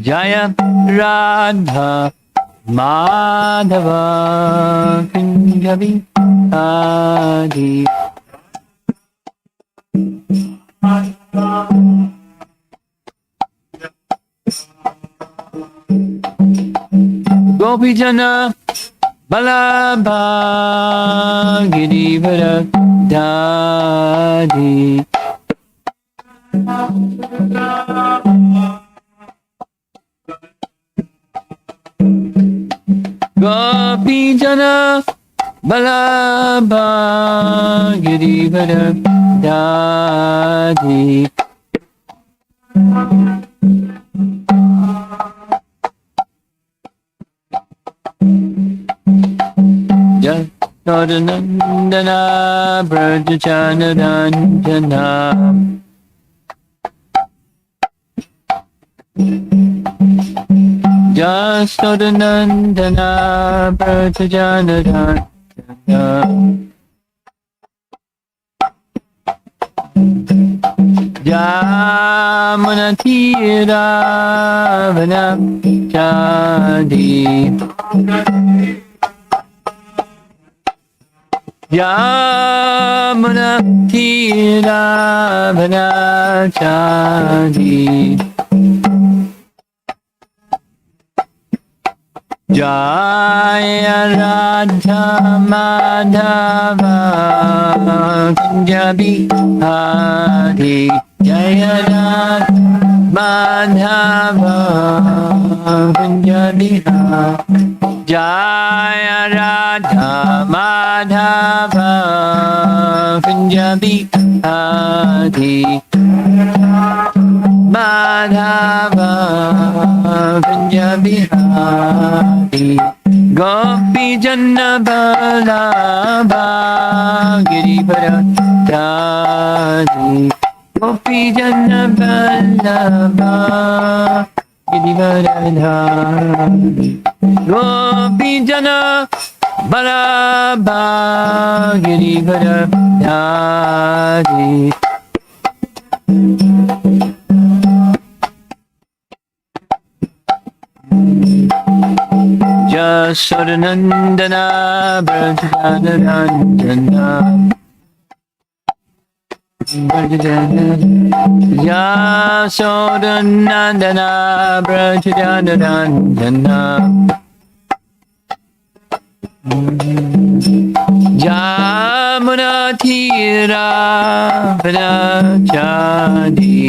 Jaya Radha Madhava Kunja Bihari. Gopijana Balabha Girivara Dadi. Gopijana Balabha Girivara Dadi. Jasodanandana Brajachanadandana Jasodanandana Brajachanadandana Jamunatira Vanachadi Yamuna Tira Vanachadi Jaya Radha Madhava Kunja Bihari. Jaya Radha Madhava Kunja Bihari. Jaya Radha Madhava Kunja Bihari. Madhava Kunja Bihari. Gopi Janna Balabha Girivara Dadi. Gopi Janna Balabha Girivara Dadi. Gopi Janna Balabha Girivara Dadi. Jasodanandana Brajachanadandana Jasodanandana Brajachanadandana Jamunatira Vanachadi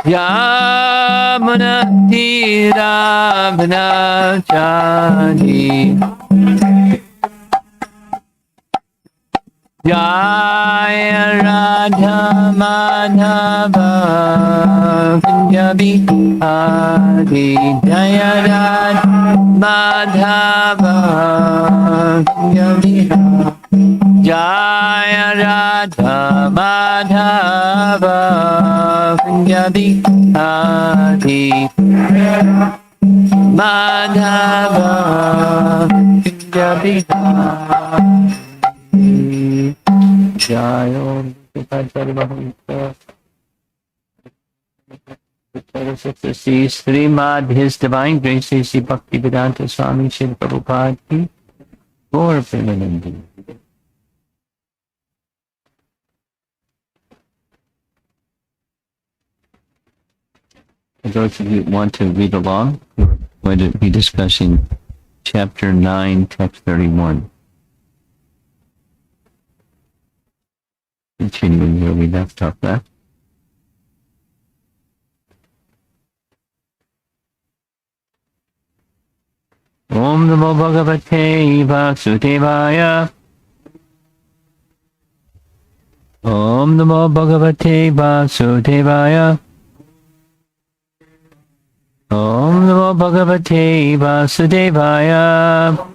Yamuna Tira Vanachadi Jaya Radha Madhava Kunja Bihari. Jaya Radha Madhava Kunja Bihari. Jaya Radha Madhava Kunja Bihari. Madhava Kunja Bihari. Jayo Srimad His Divine Grace Sri Bhakti Vedanta Swami Srila Prabhupada Ki Gaur Premanandi. For those of you who want to read along, we're going to be discussing chapter 9, text 31. Continuing where we left off last. Om Namo Bhagavate Vasudevaya. Om Namo Bhagavate Vasudevaya. Om Namo Bhagavate Vasudevaya.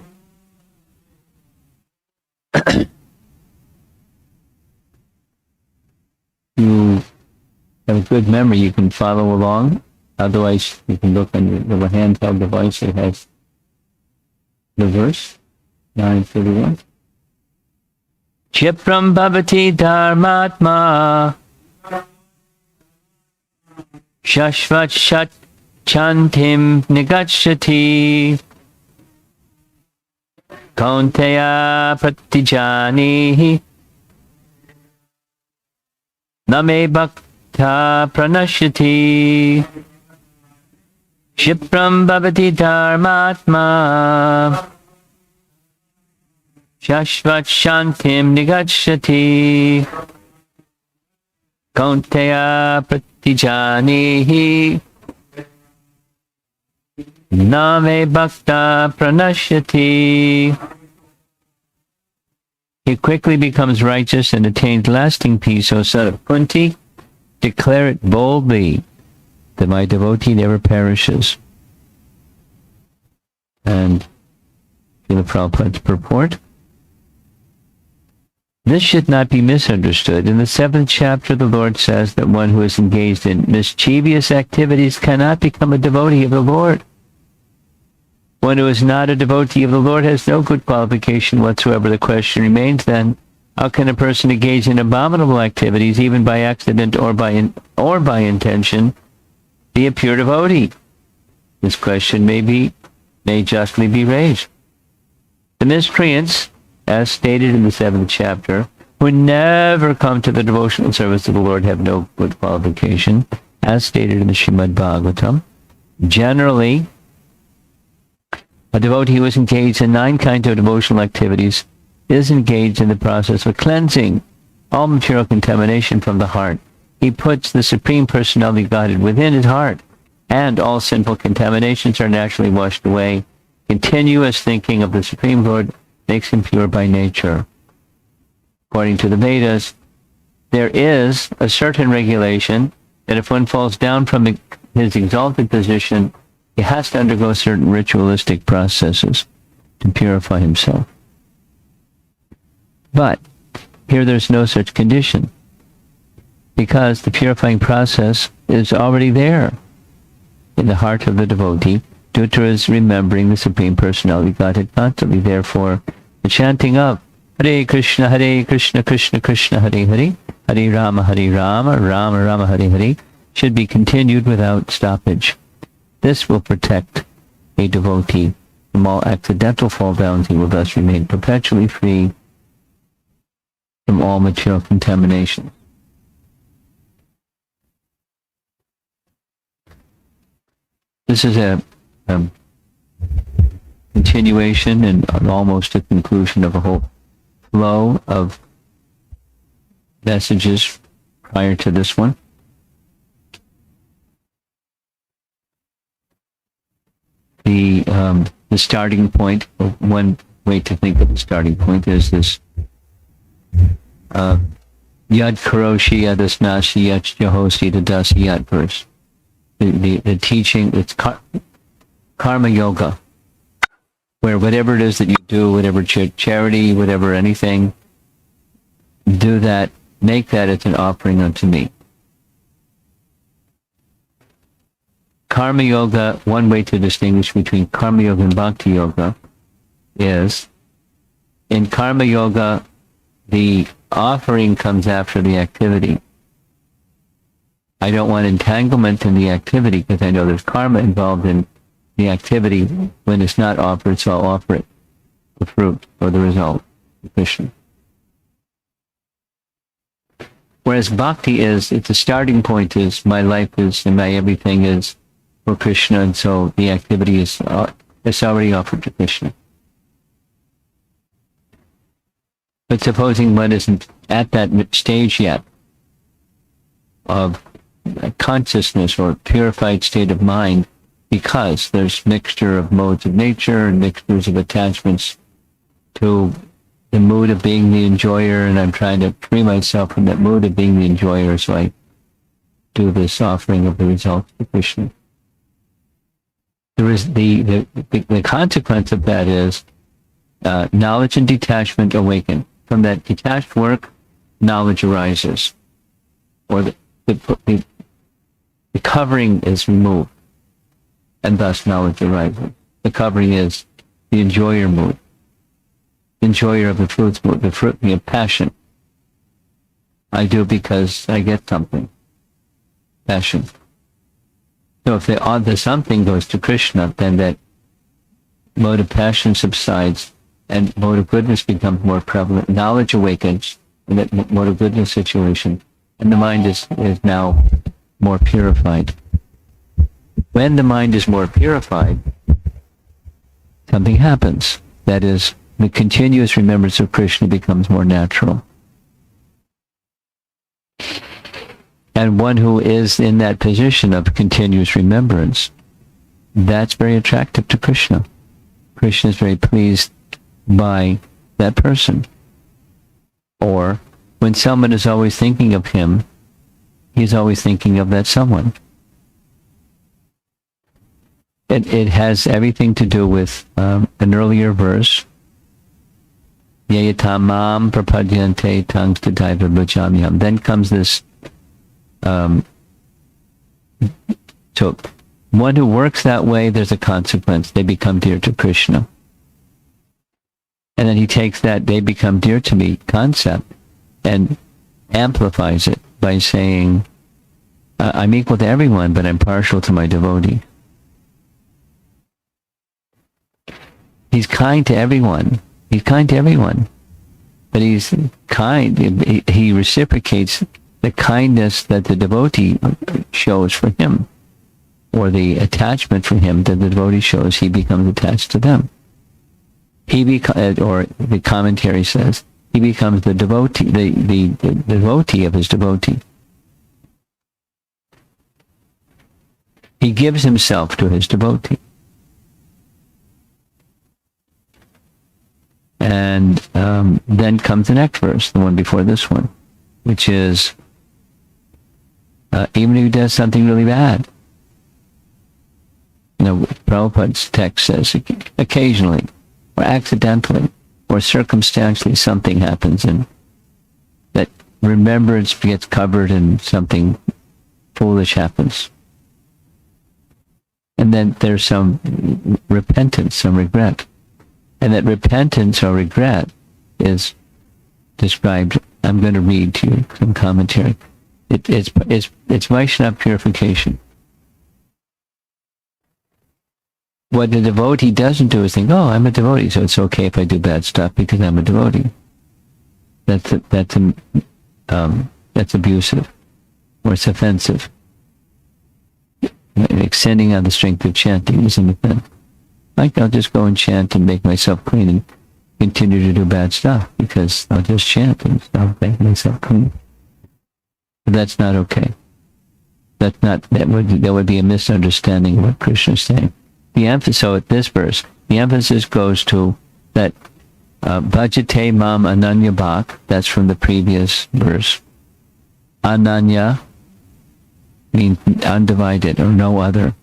You have a good memory, you can follow along. Otherwise, you can look on your little handheld device that has the verse, 9.31. Chipram bhavati dharmatma Shashvat shat chantim nigachati. Kaunteya pratijani. Name bhakta pranashyati. Shipram bhavati dharmatma. Shashvat shantim nigachati. Kaunteya pratijani. Name bhakta pranashyati. He quickly becomes righteous and attains lasting peace, O son of Kunti. Declare it boldly that my devotee never perishes. And Srila Prabhupada's purport. This should not be misunderstood. In the 7th chapter, the Lord says that one who is engaged in mischievous activities cannot become a devotee of the Lord. One who is not a devotee of the Lord has no good qualification whatsoever. The question remains then, how can a person engage in abominable activities, even by accident or by intention, be a pure devotee? This question may justly be raised. The miscreants, as stated in the 7th chapter, who never come to the devotional service of the Lord have no good qualification, as stated in the Srimad Bhagavatam. Generally, a devotee who is engaged in 9 kinds of devotional activities is engaged in the process of cleansing all material contamination from the heart. He puts the Supreme Personality of Godhead within his heart, and all sinful contaminations are naturally washed away. Continuous thinking of the Supreme Lord makes him pure by nature. According to the Vedas, there is a certain regulation that if one falls down from his exalted position, he has to undergo certain ritualistic processes to purify himself. But here there's no such condition, because the purifying process is already there in the heart of the devotee due to his remembering the Supreme Personality of Godhead constantly. Therefore, the chanting of Hare Krishna, Krishna Krishna, Hare Hare, Hare Rama, Rama Rama, Hare Hare should be continued without stoppage. This will protect a devotee from all accidental fall downs. He will thus remain perpetually free from all material contamination. This is a continuation and almost a conclusion of a whole flow of messages prior to this one. The starting point, one way to think of the starting point is this Yad Karoshi Yadasnasi Yat Jahosi Dadasi Yat verse. The teaching, it's karma yoga, where whatever it is that you do, whatever charity, whatever anything, do that, make that as an offering unto me. Karma yoga, one way to distinguish between karma yoga and bhakti yoga is, in karma yoga, the offering comes after the activity. I don't want entanglement in the activity because I know there's karma involved in the activity. When it's not offered, so I'll offer it, the fruit or the result, to Krishna. Whereas bhakti is, the starting point is, my life is, and my everything is for Krishna, and so the activity is it's already offered to Krishna. But supposing one isn't at that stage yet of consciousness or purified state of mind, because there's mixture of modes of nature and mixtures of attachments to the mood of being the enjoyer, and I'm trying to free myself from that mood of being the enjoyer, so I do this offering of the results to Krishna. There is the consequence of that is knowledge and detachment awaken. From that detached work, knowledge arises, or the covering is removed, and thus knowledge arises. The covering is the enjoyer mood, enjoyer of the fruits mood, the fruit of passion. I do because I get something. Passion. So if the something goes to Krishna, then that mode of passion subsides and mode of goodness becomes more prevalent. Knowledge awakens in that mode of goodness situation, and the mind is now more purified. When the mind is more purified, something happens. That is, the continuous remembrance of Krishna becomes more natural. And one who is in that position of continuous remembrance, that's very attractive to Krishna. Krishna is very pleased by that person. Or when someone is always thinking of him, he's always thinking of that someone. It has everything to do with an earlier verse. Yayatamam prapadyante tangstadaiva bhajamyam. Then comes this. So one who works that way, there's a consequence. They become dear to Krishna. And then he takes that "they become dear to me" concept and amplifies it by saying, I'm equal to everyone, but I'm partial to my devotee. He's kind to everyone. He's kind to everyone. But he's kind. He reciprocates the kindness that the devotee shows for him, or the attachment for him that the devotee shows. He becomes attached to them. Or the commentary says, he becomes the devotee, the devotee of his devotee. He gives himself to his devotee. And then comes the next verse, the one before this one, which is, even if he does something really bad. Prabhupada's text says, occasionally, or accidentally, or circumstantially, something happens, and that remembrance gets covered and something foolish happens. And then there's some repentance, some regret. And that repentance or regret is described, I'm going to read to you some commentary. It's Vaishnava purification. What the devotee doesn't do is think, oh, I'm a devotee, so it's okay if I do bad stuff because I'm a devotee. That's abusive, or it's offensive. Extending on the strength of chanting is an offense. Like, I'll just go and chant and make myself clean and continue to do bad stuff because I'll just chant and I'll make myself clean. But that's not okay. That would be a misunderstanding of what Krishna is saying. So at this verse, the emphasis goes to that bhajate mam ananya bhak. That's from the previous verse. Ananya means undivided or no other.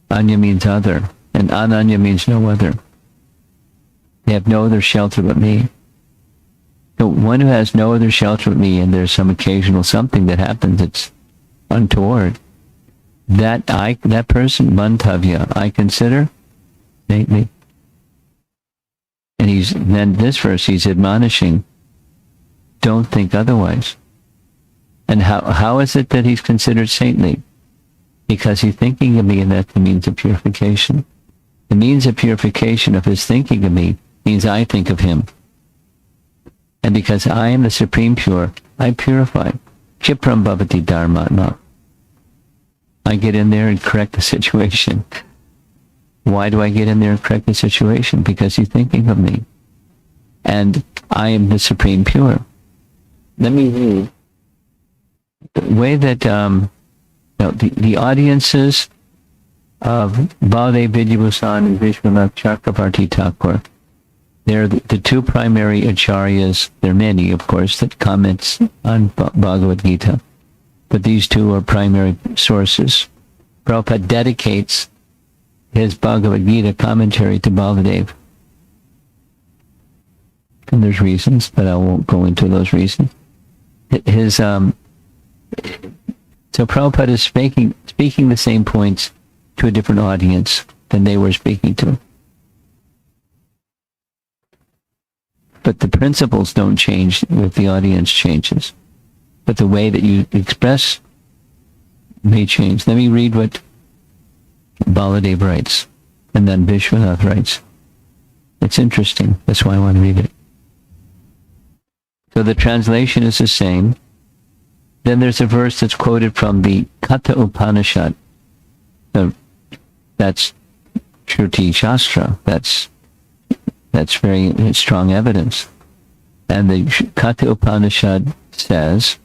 Anya means other. And ananya means no other. They have no other shelter but me. So one who has no other shelter but me, and there's some occasional something that happens that's untoward, that person, mantavya, I consider saintly. And then this verse, he's admonishing, don't think otherwise. And how is it that he's considered saintly? Because he's thinking of me, and that's the means of purification. The means of purification of his thinking of me means I think of him. And because I am the supreme pure, I purify. Kshipram bhavati dharmatma. I get in there and correct the situation. Why do I get in there and correct the situation? Because he's thinking of me. And I am the supreme pure. Let me read. The way that the audiences of Baladev Vidyabhusan and Vishwanath Chakravarti Thakur, they're the two primary acharyas. There are many, of course, that comments on Bhagavad Gita, but these two are primary sources. Prabhupada dedicates his Bhagavad Gita commentary to Baladev. And there's reasons, but I won't go into those reasons. So Prabhupada is speaking the same points to a different audience than they were speaking to. But the principles don't change if the audience changes. But the way that you express may change. Let me read what Baladev writes, and then Vishwanath writes. It's interesting. That's why I want to read it. So the translation is the same. Then there's a verse that's quoted from the Katha Upanishad. That's Shruti Shastra. That's very strong evidence. And the Katha Upanishad says,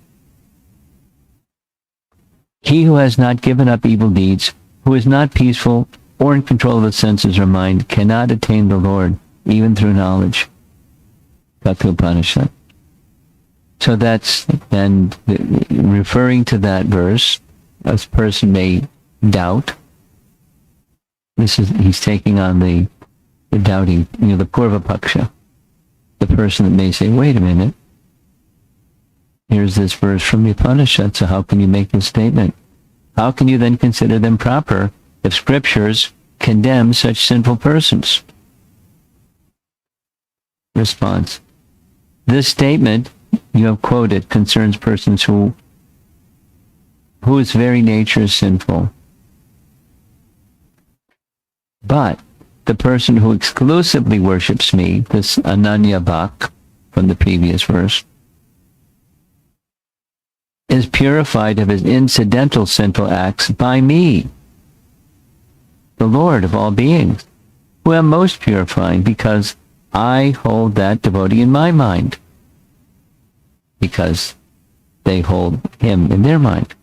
he who has not given up evil deeds, who is not peaceful or in control of the senses or mind, cannot attain the Lord, even through knowledge. Katha Upanishad. So that's then referring to that verse. A person may doubt. He's taking on the doubting, the Purva Paksha. The person that may say, wait a minute, here's this verse from the Upanishad, so how can you make this statement? How can you then consider them proper if scriptures condemn such sinful persons? Response. This statement you have quoted concerns persons whose very nature is sinful. But the person who exclusively worships me, this Ananya Bhak from the previous verse, is purified of his incidental sinful acts by me, the Lord of all beings, who am most purifying, because I hold that devotee in my mind, because they hold him in their mind.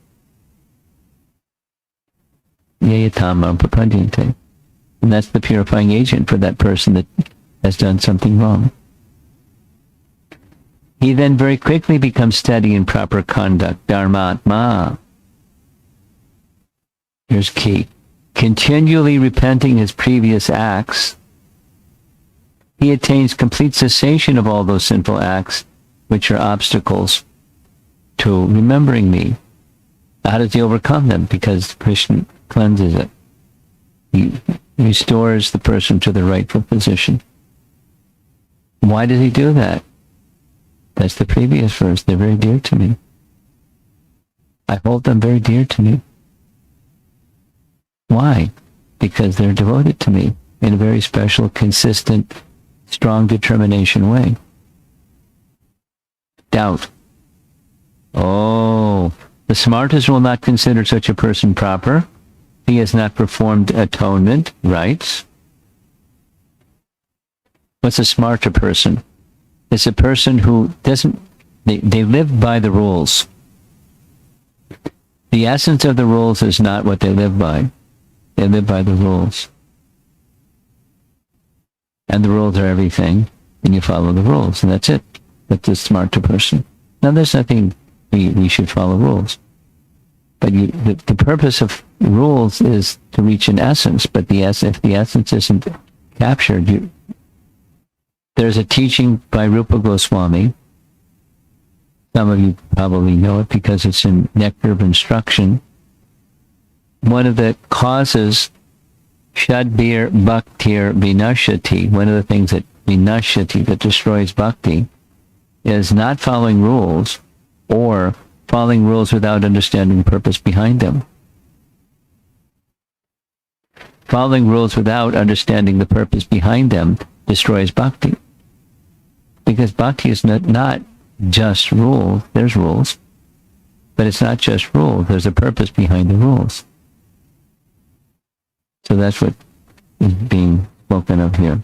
Yayatama prapadyante. And that's the purifying agent for that person that has done something wrong. He then very quickly becomes steady in proper conduct, dharmatma. Here's key. Continually repenting his previous acts, he attains complete cessation of all those sinful acts which are obstacles to remembering me. How does he overcome them? Because Krishna cleanses it. He restores the person to the rightful position. Why does he do that? That's the previous verse. They're very dear to me. I hold them very dear to me. Why? Because they're devoted to me in a very special, consistent, strong determination way. Doubt. Oh, the smartest will not consider such a person proper. He has not performed atonement rites. What's a smarter person? It's a person who doesn't, they live by the rules. The essence of the rules is not what they live by. They live by the rules. And the rules are everything, and you follow the rules, and that's it. That's a smarter person. Now, there's nothing we should follow rules. But the purpose of rules is to reach an essence, but if the essence isn't captured, there's a teaching by Rupa Goswami. Some of you probably know it because it's in Nectar of Instruction. One of the causes, Shadbir Bhaktir Vinashati, one of the things that Vinashati, that destroys bhakti, is not following rules or following rules without understanding the purpose behind them. Following rules without understanding the purpose behind them destroys bhakti. Because bhakti is not just rules. There's rules. But it's not just rules. There's a purpose behind the rules. So that's what is being spoken of here.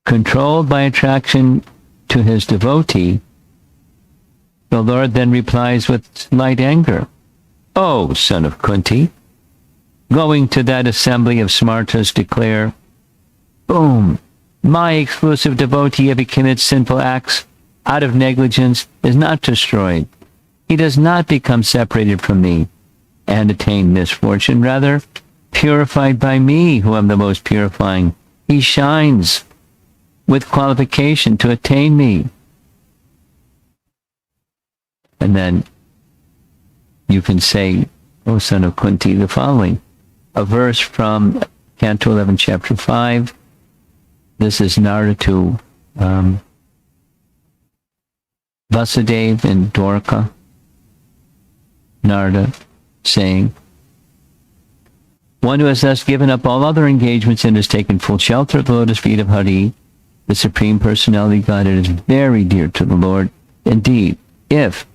Controlled by attraction to his devotee, the Lord then replies with slight anger, "O son of Kunti, going to that assembly of smartas declare, boom, my exclusive devotee, if he commits sinful acts out of negligence, is not destroyed. He does not become separated from me and attain misfortune. Rather, purified by me, who am the most purifying, he shines with qualification to attain me." And then you can say, "O son of Kunti," the following, a verse from Canto 11, Chapter 5. This is Narada to Vasudeva and Dwarka, Narada, saying, one who has thus given up all other engagements and has taken full shelter at the lotus feet of Hari, the Supreme Personality Godhead, is very dear to the Lord. Indeed, if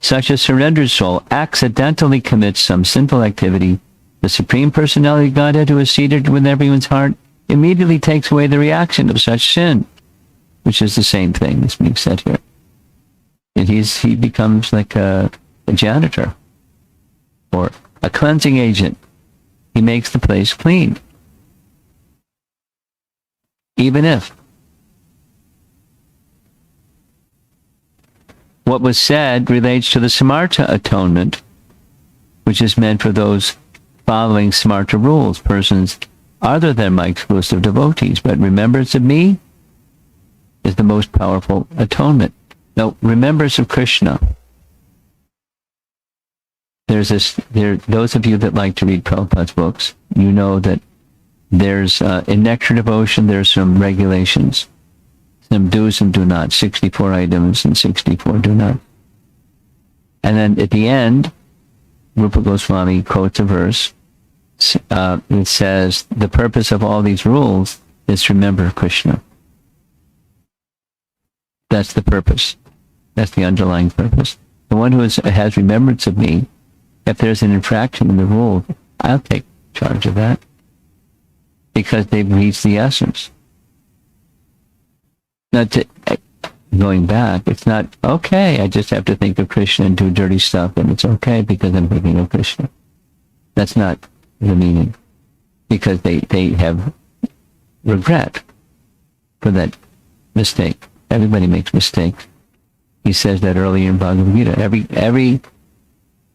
such a surrendered soul accidentally commits some sinful activity, the Supreme Personality Godhead, who is seated within everyone's heart, immediately takes away the reaction of such sin, which is the same thing as being said here. And he becomes like a janitor or a cleansing agent. He makes the place clean. Even if what was said relates to the Samartha atonement, which is meant for those following Samartha rules, persons other than my exclusive devotees. But remembrance of me is the most powerful atonement. Now, remembrance of Krishna. Those of you that like to read Prabhupada's books, you know that there's, in nectar devotion, there's some regulations. Some do, some do not. 64 items and 64 do not. And then at the end, Rupa Goswami quotes a verse. It says, the purpose of all these rules is to remember Krishna. That's the purpose. That's the underlying purpose. The one who has remembrance of me, if there's an infraction in the rule, I'll take charge of that. Because they've reached the essence. Going back, it's not, okay, I just have to think of Krishna and do dirty stuff, and it's okay because I'm thinking of Krishna. That's not the meaning. Because they have regret for that mistake. Everybody makes mistakes. He says that earlier in Bhagavad Gita. Every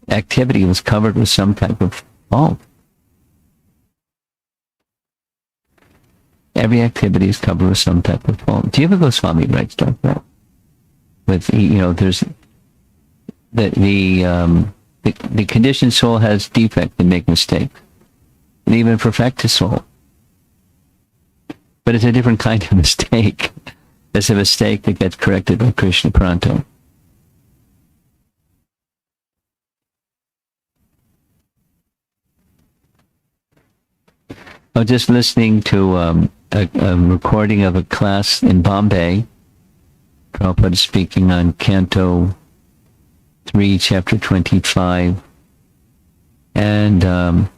activity was covered with some type of fault. Every activity is covered with some type of fault. Jiva Goswami writes like that. With, there's the conditioned soul has defect and make mistakes. And even perfected soul. But it's a different kind of mistake. It's a mistake that gets corrected by Krishna pronto. I was just listening to a recording of a class in Bombay. Prabhupada speaking on Canto 3, Chapter 25. And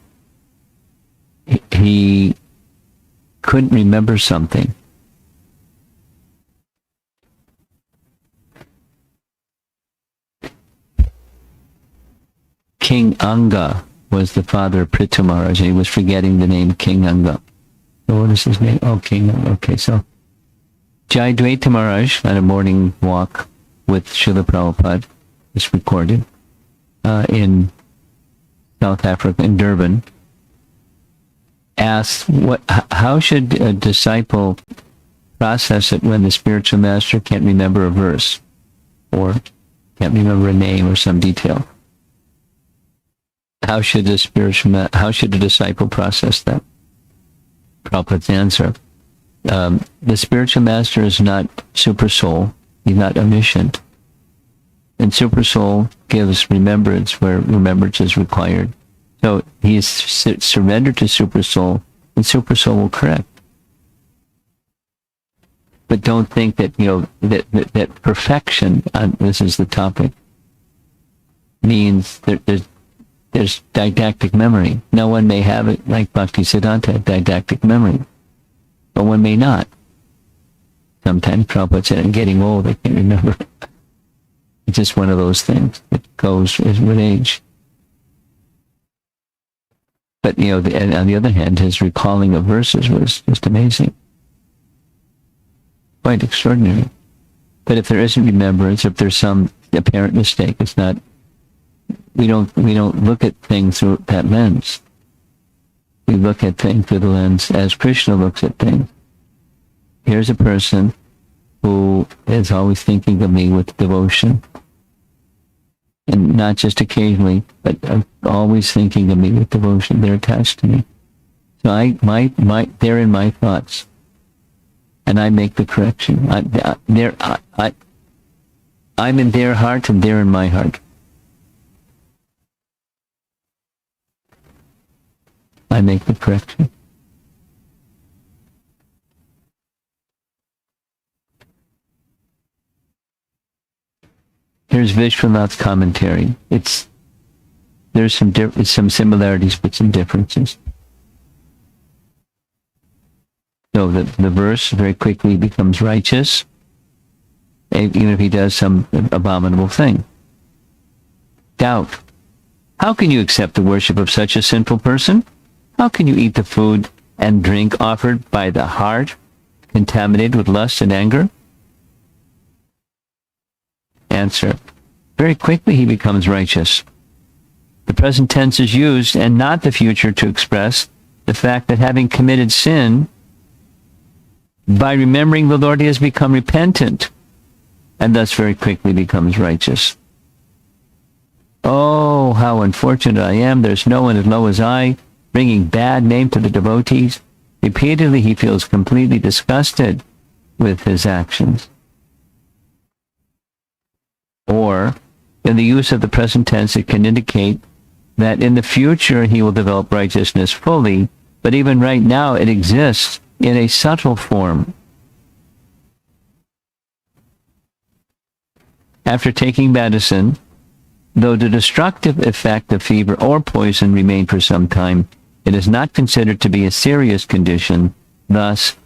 he couldn't remember something. King Anga was the father of Prithu Maharaj, and he was forgetting the name King Anga. So what is his name? Oh, King Anga. Okay, so Jayadvaita Maharaj, on a morning walk with Srila Prabhupada, is recorded in South Africa, in Durban, asked, how should a disciple process it when the spiritual master can't remember a verse or can't remember a name or some detail? How should a disciple process that? Prabhupada's answer. The spiritual master is not super soul. He's not omniscient. And super soul gives remembrance where remembrance is required. So he is surrendered to super soul, and super soul will correct. But don't think that, that perfection, this is the topic, means there's didactic memory. Now one may have it, like Bhakti Siddhanta, didactic memory, but one may not. Sometimes Prabhupada said, I'm getting old, I can't remember. It's just one of those things that goes with age. But, and on the other hand, his recalling of verses was just amazing. Quite extraordinary. But if there isn't remembrance, if there's some apparent mistake, it's not, we don't look at things through that lens. We look at things through the lens as Krishna looks at things. Here's a person who is always thinking of me with devotion. And not just occasionally, but always thinking of me with devotion. They're attached to me. So they're in my thoughts. And I make the correction. I'm in their heart and they're in my heart. I make the correction. Here's Vishwanath's commentary. There's some similarities but some differences. So the verse very quickly becomes righteous, even if he does some abominable thing. Doubt. How can you accept the worship of such a sinful person? How can you eat the food and drink offered by the heart, contaminated with lust and anger? Answer. Very quickly he becomes righteous. The present tense is used and not the future to express the fact that having committed sin, by remembering the Lord he has become repentant and thus very quickly becomes righteous. Oh, how unfortunate I am. There's no one as low as I, bringing bad name to the devotees. Repeatedly he feels completely disgusted with his actions. Or, in the use of the present tense, it can indicate that in the future he will develop righteousness fully, but even right now it exists in a subtle form. After taking medicine, though the destructive effect of fever or poison remained for some time, it is not considered to be a serious condition. Thus,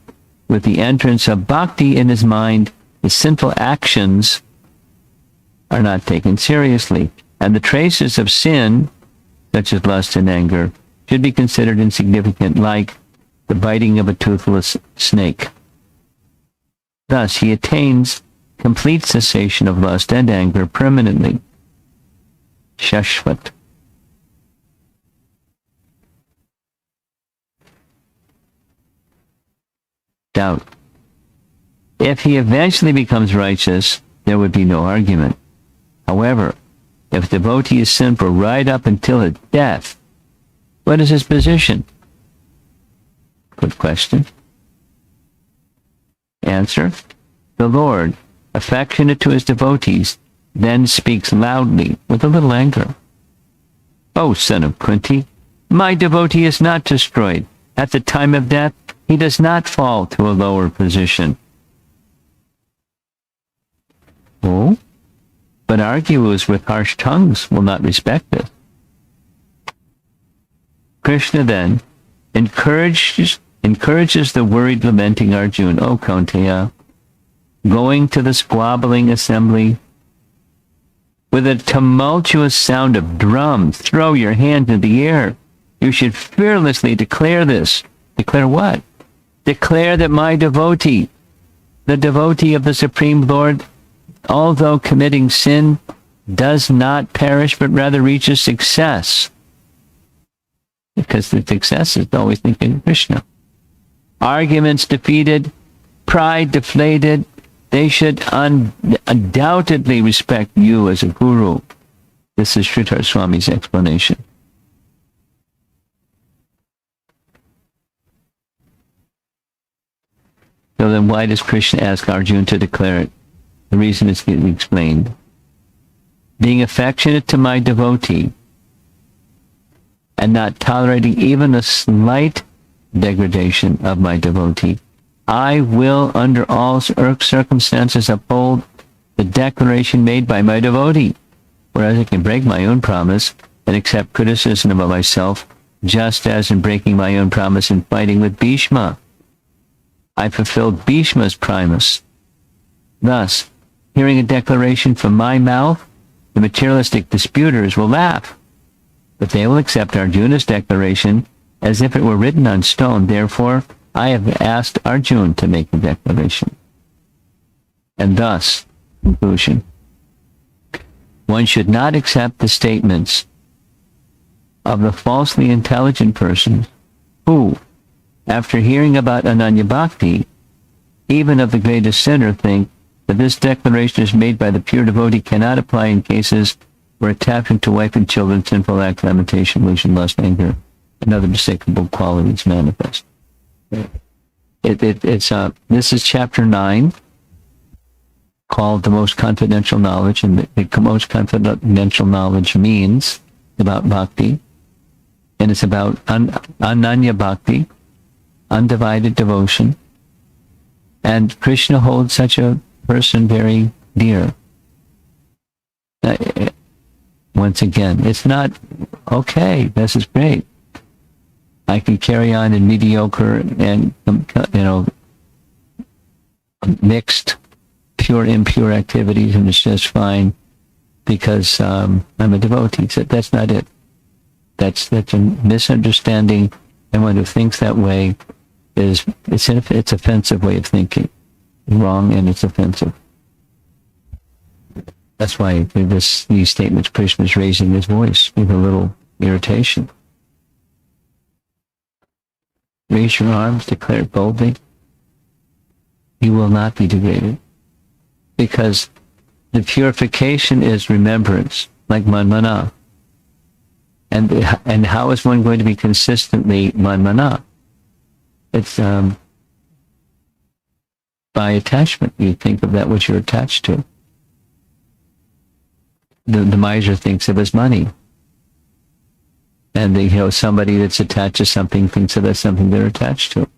with the entrance of bhakti in his mind, the sinful actions are not taken seriously, and the traces of sin, such as lust and anger, should be considered insignificant, like the biting of a toothless snake. Thus, he attains complete cessation of lust and anger permanently. Shashvat. Doubt. If he eventually becomes righteous, there would be no argument. However, if the devotee is sinful right up until his death, what is his position? Good question. Answer. The Lord, affectionate to his devotees, then speaks loudly with a little anger. O son of Kunti, my devotee is not destroyed. At the time of death, he does not fall to a lower position. Oh? But arguers with harsh tongues will not respect this. Krishna then encourages the worried, lamenting Arjuna, O Kaunteya, going to the squabbling assembly with a tumultuous sound of drums. Throw your hand in the air. You should fearlessly declare this. Declare what? Declare that my devotee, the devotee of the Supreme Lord, although committing sin, does not perish, but rather reaches success. Because the success is always thinking of Krishna. Arguments defeated, pride deflated, they should undoubtedly respect you as a guru. This is Sridhar Swami's explanation. So then why does Krishna ask Arjuna to declare it? The reason is explained. Being affectionate to my devotee and not tolerating even a slight degradation of my devotee, I will under all circumstances uphold the declaration made by my devotee, whereas I can break my own promise and accept criticism of myself, just as in breaking my own promise in fighting with Bhishma. I fulfilled Bhishma's promise. Thus, hearing a declaration from my mouth, the materialistic disputers will laugh, but they will accept Arjuna's declaration as if it were written on stone. Therefore, I have asked Arjuna to make the declaration. And thus, conclusion, one should not accept the statements of the falsely intelligent persons who, after hearing about Ananya Bhakti, even of the greatest sinner, think that this declaration is made by the pure devotee cannot apply in cases where attachment to wife and children, sinful act, lamentation, illusion, lust, anger, and other despicable qualities manifest. This is chapter 9. called the most confidential knowledge, and the most confidential knowledge means about bhakti, and it's about ananya bhakti, undivided devotion, and Krishna holds such a person very dear. Once again, it's not, okay, this is great, I can carry on in mediocre and, mixed, pure, impure activities, and it's just fine because I'm a devotee. So that's not it. That's a misunderstanding. Anyone who thinks that way it's offensive way of thinking. Wrong, and it's offensive. That's why these statements, Krishna is raising his voice with a little irritation. Raise your arms, declare it boldly. You will not be degraded. Because the purification is remembrance, like manmana. And how is one going to be consistently manmana? It's by attachment. You think of that which you're attached to. The miser thinks of his money. And somebody that's attached to something thinks of that's something they're attached to.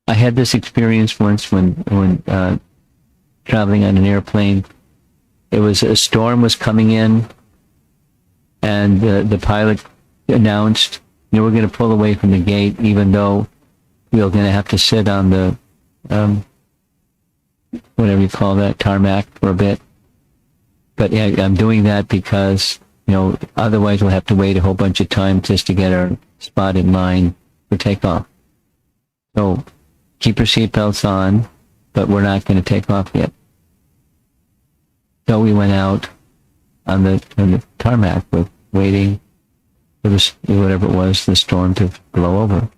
I had this experience once when traveling on an airplane. It was a storm was coming in, and the pilot announced, we're going to pull away from the gate, even though we were going to have to sit on the whatever you call that, tarmac for a bit. But yeah, I'm doing that because otherwise we'll have to wait a whole bunch of time just to get our spot in line for takeoff. So keep your seatbelts on, but we're not going to take off yet. So we went out on the tarmac waiting for whatever it was, the storm to blow over.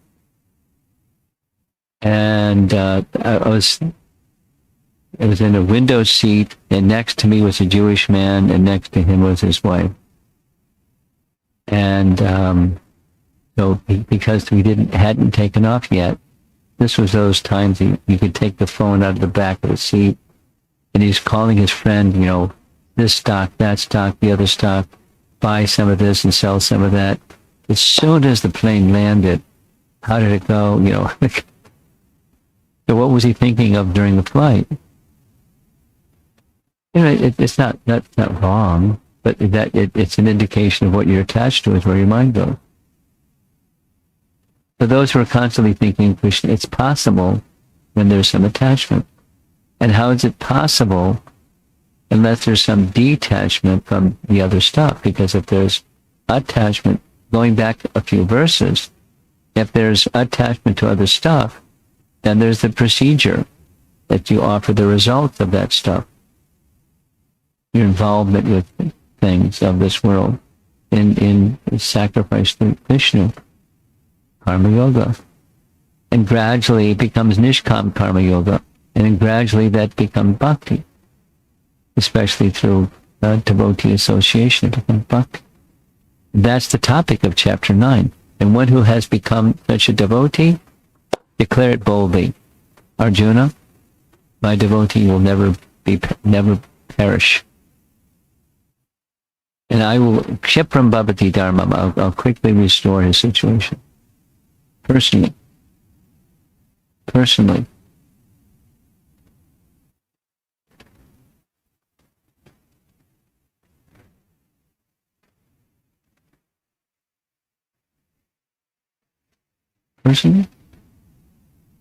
And I was in a window seat, and next to me was a Jewish man, and next to him was his wife. And so because we hadn't taken off yet, this was those times you could take the phone out of the back of the seat, and he's calling his friend, this stock, that stock, the other stock, buy some of this and sell some of that. As soon as the plane landed, how did it go? So what was he thinking of during the flight? It's not wrong, but it's an indication of what you're attached to is where your mind goes. For those who are constantly thinking Krishna, it's possible when there's some attachment. And how is it possible unless there's some detachment from the other stuff? Because if there's attachment, going back a few verses, if there's attachment to other stuff, then there's the procedure that you offer the results of that stuff. Your involvement with things of this world in sacrifice to Krishna. Karma yoga. And gradually it becomes nishkama karma yoga. And then gradually that becomes bhakti. Especially through devotee association, it becomes bhakti. That's the topic of chapter 9. And one who has become such a devotee, declare it boldly. Arjuna, my devotee will never perish. And I will, Kshipram bhavati dharmam, I'll quickly restore his situation. Personally. Personally.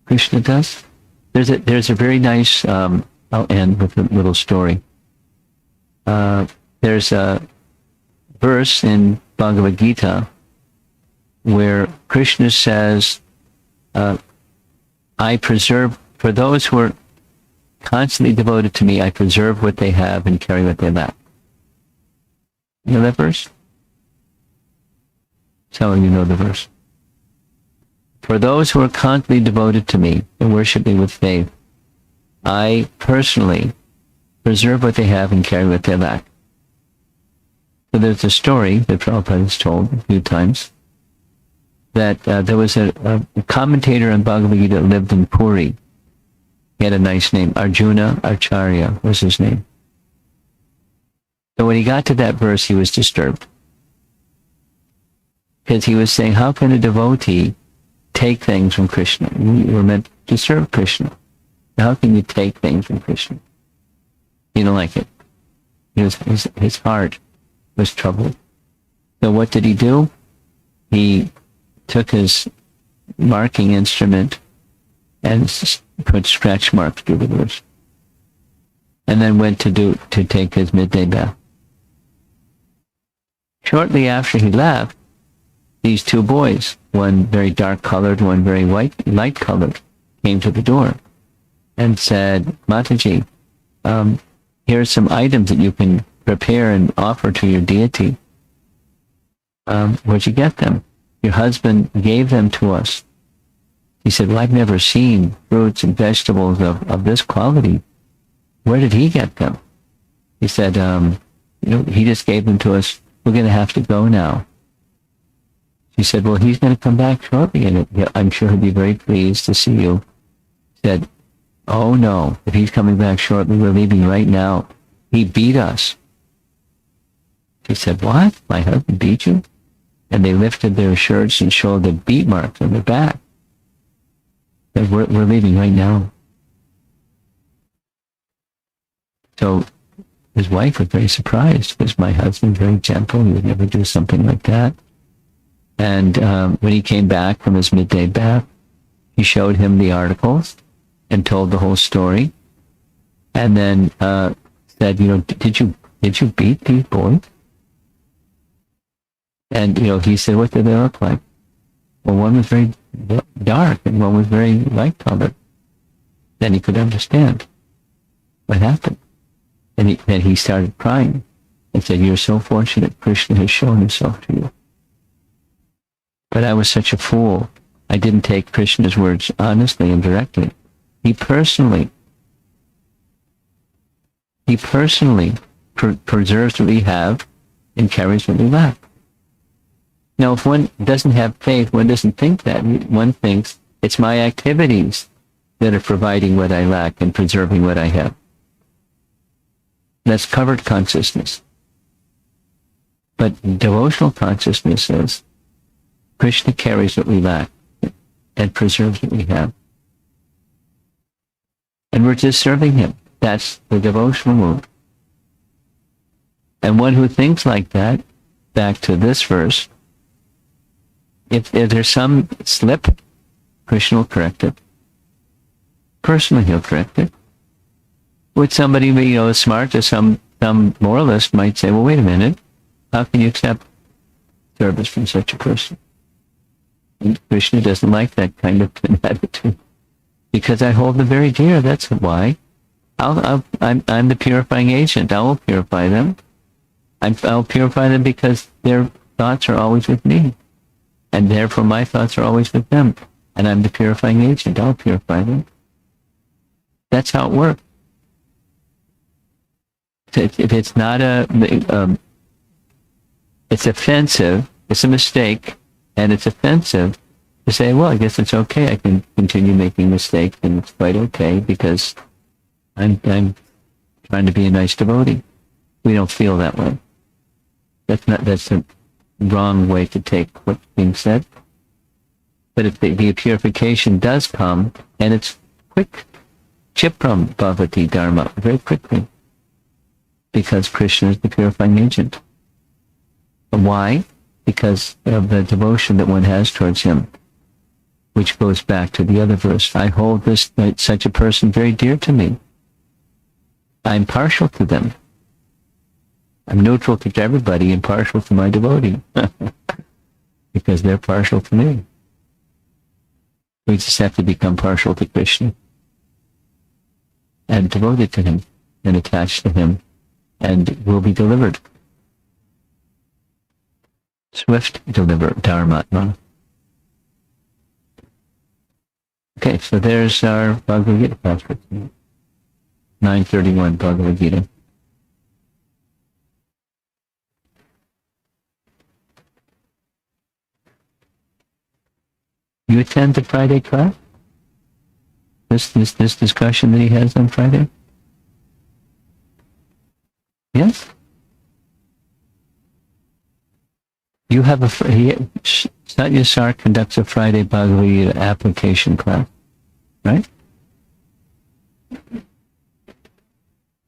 Krishna does. There's a very nice, I'll end with a little story. There's a verse in Bhagavad Gita where Krishna says, I preserve, for those who are constantly devoted to me, I preserve what they have and carry what they lack. You know that verse? Some of you know the verse. For those who are constantly devoted to me and worship me with faith, I personally preserve what they have and carry what they lack. So there's a story that Prabhupada has told a few times that there was a commentator on Bhagavad Gita that lived in Puri. He had a nice name. Arjuna Acharya was his name. So when he got to that verse, he was disturbed. Because he was saying, how can a devotee take things from Krishna? You were meant to serve Krishna. How can you take things from Krishna? He didn't like it. His heart was troubled. So what did he do? He took his marking instrument and put scratch marks through the verse. And then went to take his midday bath. Shortly after he left, these two boys, one very dark colored, one very light colored, came to the door and said, Mataji, here are some items that you can prepare and offer to your deity. Where'd you get them? Your husband gave them to us. He said, well, I've never seen fruits and vegetables of this quality. Where did he get them? He said, he just gave them to us. We're going to have to go now. She said, well, he's going to come back shortly, and I'm sure he'll be very pleased to see you. He said, oh no, if he's coming back shortly, we're leaving right now. He beat us. She said, what? My husband beat you? And they lifted their shirts and showed the beat marks on their back. Said, we're leaving right now. So his wife was very surprised, because my husband's very gentle. He would never do something like that. And when he came back from his midday bath, he showed him the articles and told the whole story. And then said, did you beat these boys? And, he said, what did they look like? Well, one was very dark and one was very light colored. Then he could understand what happened. And then he started crying and said, you're so fortunate Krishna has shown himself to you. But I was such a fool. I didn't take Krishna's words honestly and directly. He personally preserves what we have and carries what we lack. Now, if one doesn't have faith, one doesn't think that. One thinks it's my activities that are providing what I lack and preserving what I have. That's covered consciousness. But devotional consciousness says Krishna carries what we lack and preserves what we have. And we're just serving him. That's the devotional move. And one who thinks like that, back to this verse, if there's some slip, Krishna will correct it. Personally, he'll correct it. Would somebody be, smart, or some moralist might say, well, wait a minute, how can you accept service from such a person? And Krishna doesn't like that kind of an attitude. Because I hold them very dear, that's why. I'm the purifying agent. I will purify them. I'll purify them because their thoughts are always with me. And therefore my thoughts are always with them. And I'm the purifying agent. I'll purify them. That's how it works. If it's not it's offensive, it's a mistake, and it's offensive to say, well, I guess it's okay. I can continue making mistakes, and it's quite okay because I'm trying to be a nice devotee. We don't feel that way. That's a wrong way to take what's being said. But if the purification does come, and it's quick, Chipram Bhavati Dharma, very quickly, because Krishna is the purifying agent. Why? Because of the devotion that one has towards him, which goes back to the other verse. I hold such a person very dear to me. I'm partial to them. I'm neutral to everybody and partial to my devotee. Because they're partial to me. We just have to become partial to Krishna. And devoted to him. And attached to him. And will be delivered. Swift Dharma. Okay, so there's our Bhagavad Gita passage. 9.31 Bhagavad Gita. You attend the Friday class? This discussion that he has on Friday? Yes? You have Satya Sar conducts a Friday Bhagavad Gita application class, right?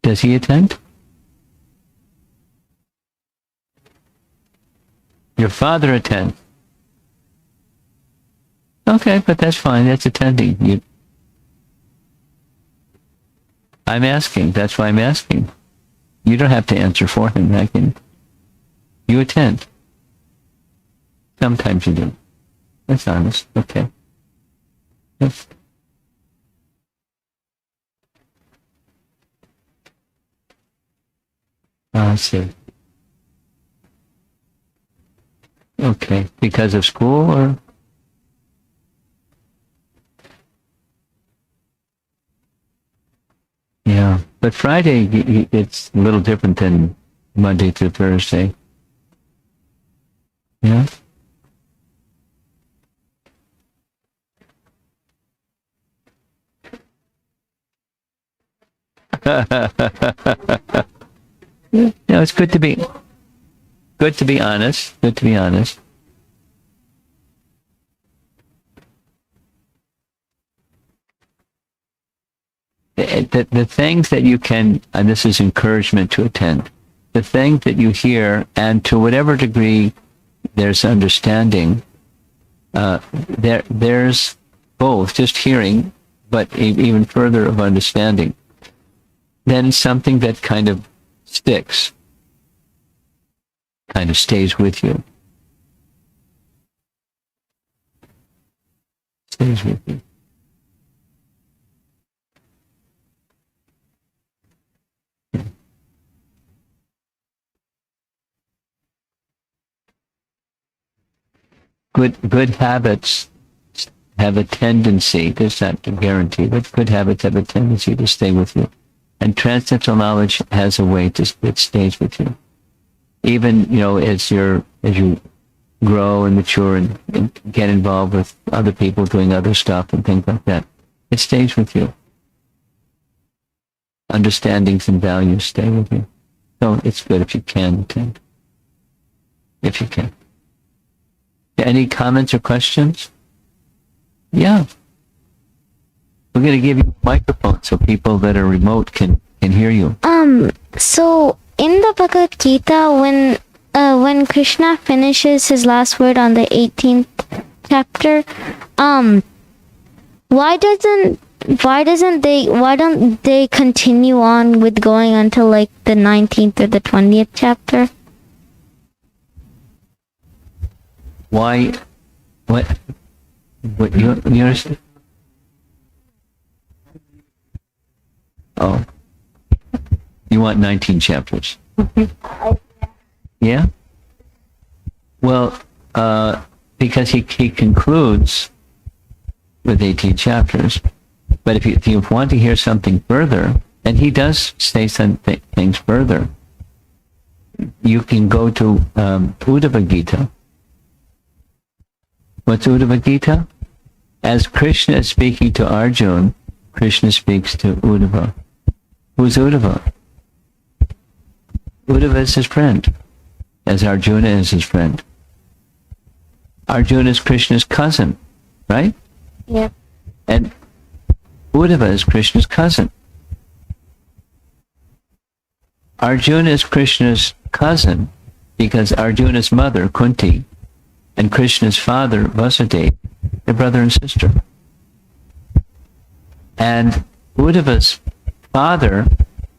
Does he attend? Your father attends. Okay, but that's fine. That's attending. I'm asking. That's why I'm asking. You don't have to answer for him. You attend. Sometimes you do. That's honest. Okay. Yes. I see. Okay. Because of school or? Yeah. But Friday, it's a little different than Monday to Thursday. Yeah. No, it's good to be honest. Good to be honest. The things that you can, and this is encouragement to attend, the things that you hear, and to whatever degree there's understanding, there's both, just hearing, but even further of understanding, then it's something that kind of sticks, kind of stays with you. Stays with you. Good habits have a tendency, there's not a guarantee, but good habits have a tendency to stay with you. And transcendental knowledge has a way it stays with you. Even, as you grow and mature and get involved with other people doing other stuff and things like that, it stays with you. Understandings and values stay with you. So it's good if you can attend. If you can. Any comments or questions? Yeah. We're going to give you a microphone so people that are remote can hear you. So in the Bhagavad Gita, when Krishna finishes his last word on the 18th chapter, why don't they continue on with going until like the 19th or the 20th chapter? Why? What you understand? Oh. You want 19 chapters? Yeah? Well, because he concludes with 18 chapters, but if you want to hear something further, and he does say some things further, you can go to Bhagavad Gita. What's Bhagavad Gita? As Krishna is speaking to Arjuna, Krishna speaks to Uddhava. Who's Uddhava? Uddhava is his friend, as Arjuna is his friend. Arjuna is Krishna's cousin, right? Yep. And Uddhava is Krishna's cousin. Arjuna is Krishna's cousin because Arjuna's mother, Kunti, and Krishna's father, Vasudeva, they're brother and sister. And Uddhava's father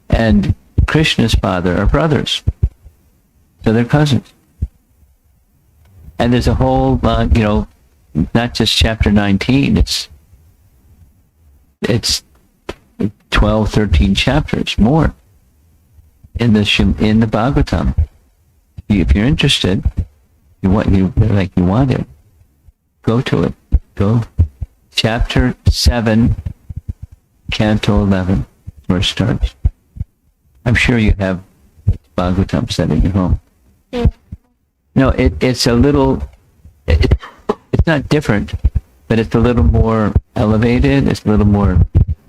and Krishna's father are brothers. So they're cousins. And there's a whole, not just chapter 19, it's 12, 13 chapters more in the Bhagavatam. If you're interested, you want it, go to it. Go. Chapter 7, Canto 11, where it starts. I'm sure you have Bhagavatam set in your home. Yeah. No, it's a little, it's not different, but it's a little more elevated, it's a little more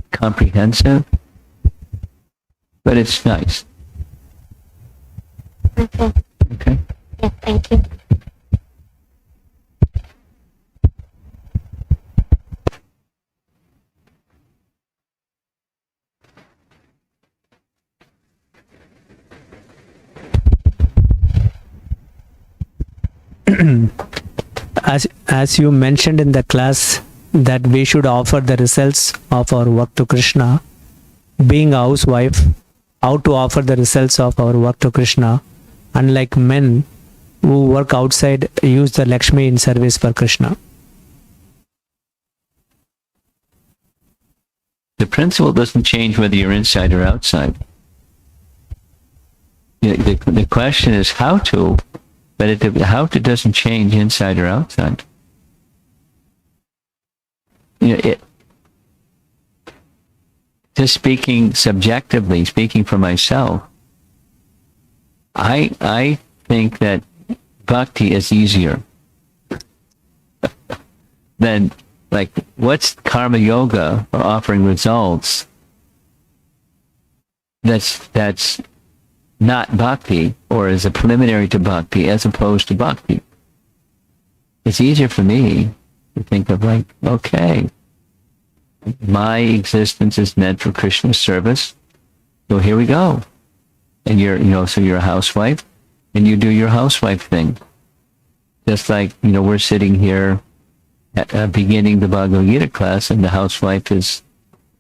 comprehensive, but it's nice. Okay. Okay? Yeah, thank you. As you mentioned in the class that we should offer the results of our work to Krishna, being a housewife, how to offer the results of our work to Krishna, unlike men who work outside, use the Lakshmi in service for Krishna. The principle doesn't change whether you're inside or outside. The question is how to, but how to doesn't change inside or outside. Just speaking subjectively, speaking for myself, I think that bhakti is easier than, like, what's karma yoga or offering results? That's not bhakti, or is a preliminary to bhakti as opposed to bhakti. It's easier for me to think of, like, okay, my existence is meant for Krishna's service, so here we go. And so you're a housewife, and you do your housewife thing. Just like, we're sitting here at beginning the Bhagavad Gita class, and the housewife is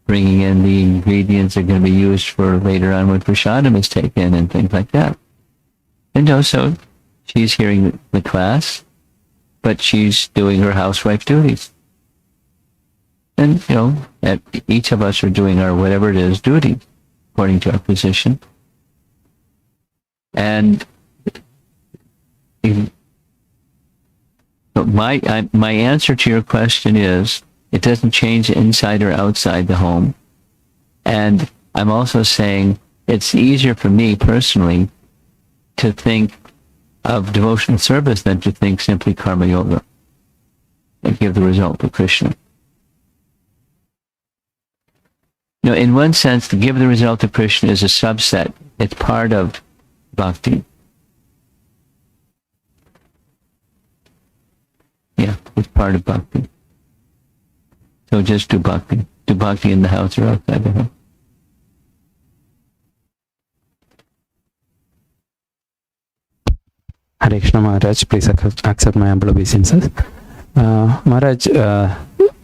bringing in the ingredients that are going to be used for later on when prasadam is taken and things like that. And so she's hearing the class, but she's doing her housewife duties. And, each of us are doing our whatever it is duty, according to our position. And my answer to your question is, it doesn't change inside or outside the home. And I'm also saying it's easier for me personally to think of devotional service than to think simply karma yoga and give the result to Krishna. In one sense, to give the result to Krishna is a subset. It's part of bhakti. Yeah, it's part of bhakti. So just do bhakti. Do bhakti in the house or outside the house. Hare Krishna Maharaj, please accept my humble obeisances. Maharaj,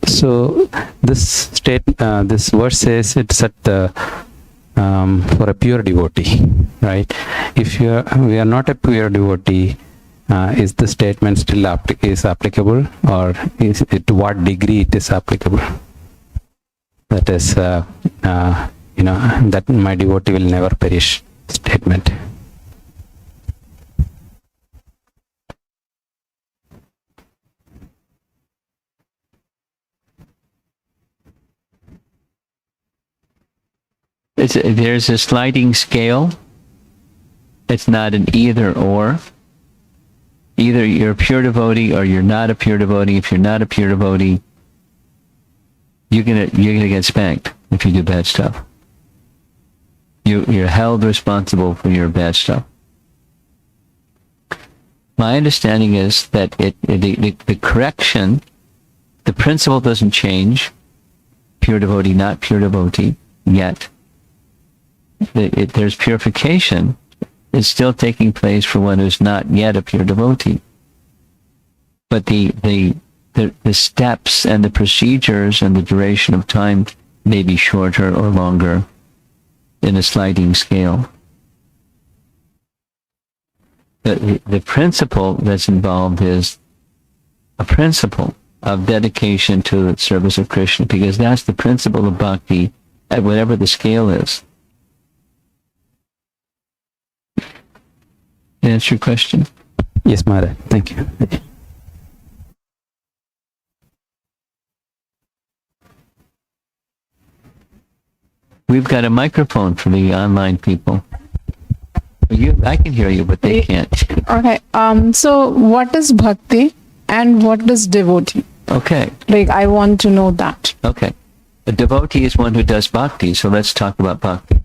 so this verse says it's at the for a pure devotee, right? If we are not a pure devotee, is the statement still applicable, or is it, to what degree it is applicable? That is, that my devotee will never perish statement. There's a sliding scale. It's not an either or. Either you're a pure devotee or you're not a pure devotee. If you're not a pure devotee, you're gonna get spanked if you do bad stuff. You're held responsible for your bad stuff. My understanding is that the correction, the principle doesn't change. Pure devotee, not pure devotee, yet. There's purification. It's still taking place for one who's not yet a pure devotee. But the steps and the procedures and the duration of time may be shorter or longer in a sliding scale. The principle that's involved is a principle of dedication to the service of Krishna, because that's the principle of bhakti at whatever the scale is. Answer your question? Yes, Maharaj. Thank you. We've got a microphone for the online people. I can hear you, but they can't. Okay. So what is bhakti and what is devotee? Okay. Like, I want to know that. Okay. A devotee is one who does bhakti, so let's talk about bhakti.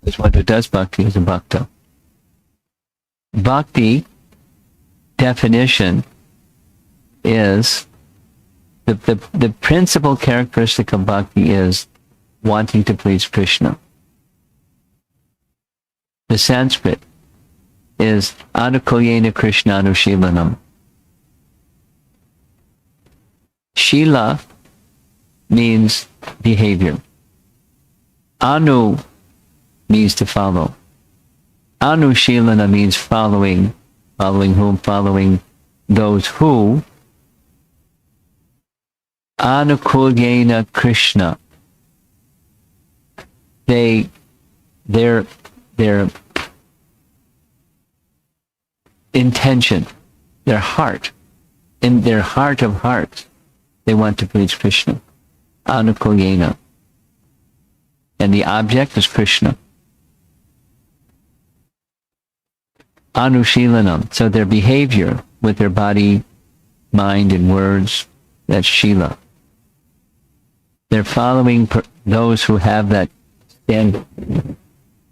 This one who does bhakti is a bhakta. Bhakti definition is the principal characteristic of bhakti is wanting to please Krishna. The Sanskrit is anukulyena krishnanushilanam. Shila means behavior. Anu means to follow. Anushilana means following. Following whom? Following those who anukulyena Krishna. Their intention, their heart, in their heart of hearts, they want to please Krishna. Anukulyena. And the object is Krishna. Anushilanam. So their behavior with their body, mind, and words, that's Shila. They're following those who have that standard.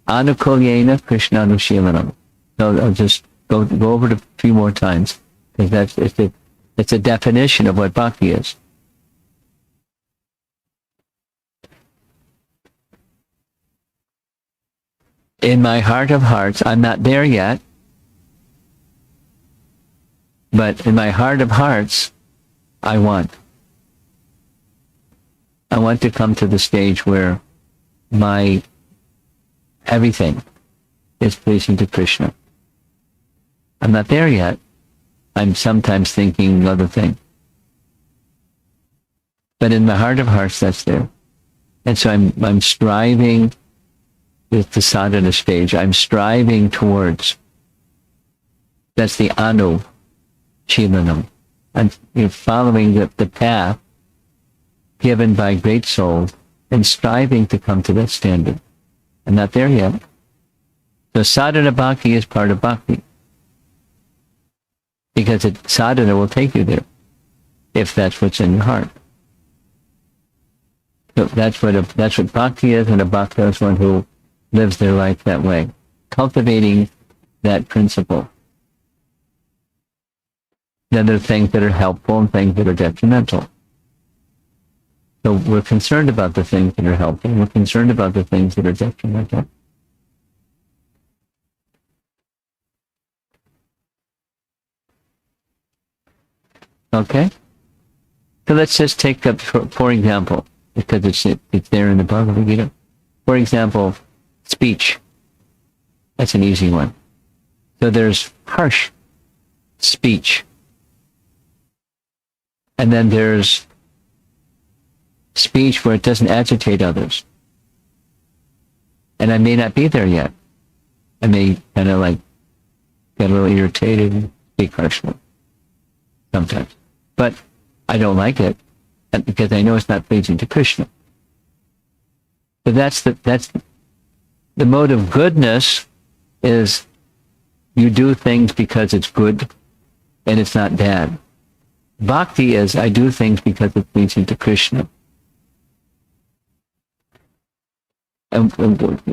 Anukulyena Krishna Anushilanam. So I'll just go over it a few more times, because it's a definition of what bhakti is. In my heart of hearts, I'm not there yet, but in my heart of hearts, I want to come to the stage where my everything is pleasing to Krishna. I'm not there yet. I'm sometimes thinking other thing. But in my heart of hearts, that's there. And so I'm striving with the sadhana stage. I'm striving towards. That's the anu shilanam. You're following the path given by great souls and striving to come to that standard. I'm not there yet. So sadhana bhakti is part of bhakti. Because sadhana will take you there, if that's what's in your heart. So that's what bhakti is, and a bhakta is one who lives their life that way, cultivating that principle. Then there are things that are helpful and things that are detrimental. So we're concerned about the things that are helpful, and we're concerned about the things that are detrimental. Okay? So let's just take up, for example, because it's there in the Bhagavad Gita. For example, speech. That's an easy one. So there's harsh speech. And then there's speech where it doesn't agitate others. And I may not be there yet. I may kind of like get a little irritated and speak harshly sometimes. But I don't like it because I know it's not pleasing to Krishna. But that's the mode of goodness is you do things because it's good and it's not bad. Bhakti is I do things because it's pleasing to Krishna. And